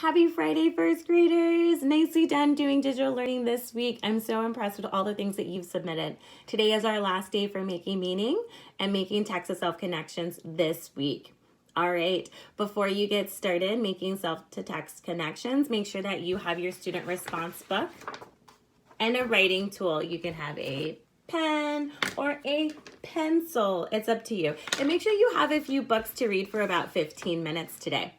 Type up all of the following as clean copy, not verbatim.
Happy Friday, first graders! Nicely done doing digital learning this week. I'm so impressed with all the things that you've submitted. Today is our last day for making meaning and making text-to-self connections this week. All right, before you get started making self-to-text connections, make sure that you have your student response book and a writing tool. You can have a pen or a pencil. It's up to you. And make sure you have a few books to read for about 15 minutes today.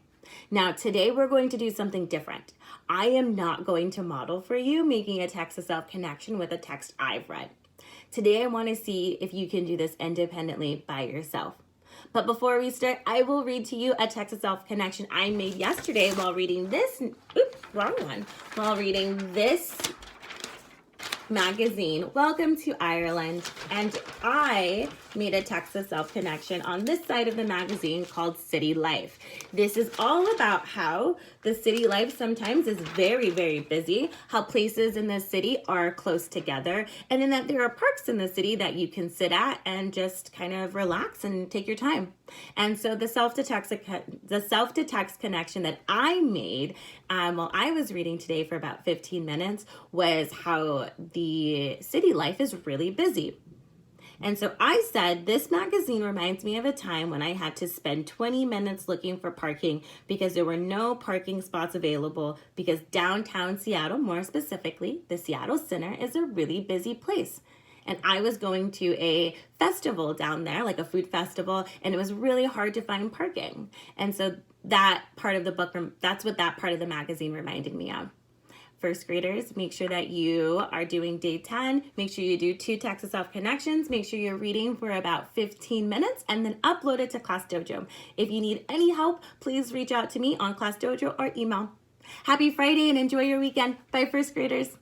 Now, today we're going to do something different. I am not going to model for you making a text-to-self connection with a text I've read. Today I want to see if you can do this independently by yourself. But before we start, I will read to you a text-to-self connection I made yesterday while reading this, while reading this magazine, Welcome to Ireland, and I made a text-to-self connection on this side of the magazine called City Life. This is all about how the city life sometimes is very, very busy, how places in the city are close together, and in that there are parks in the city that you can sit at and just kind of relax and take your time. And so the self-to-text connection that I made while I was reading today for about 15 minutes was how the city life is really busy. And so I said, this magazine reminds me of a time when I had to spend 20 minutes looking for parking because there were no parking spots available because downtown Seattle, more specifically, the Seattle Center, is a really busy place. And I was going to a festival down there, like a food festival, and it was really hard to find parking. And so that part of the book, that's what that part of the magazine reminded me of. First graders, make sure that you are doing day 10. Make sure you do 2 text-to-self connections. Make sure you're reading for about 15 minutes and then upload it to Class Dojo. If you need any help, please reach out to me on Class Dojo or email. Happy Friday and enjoy your weekend. Bye, first graders.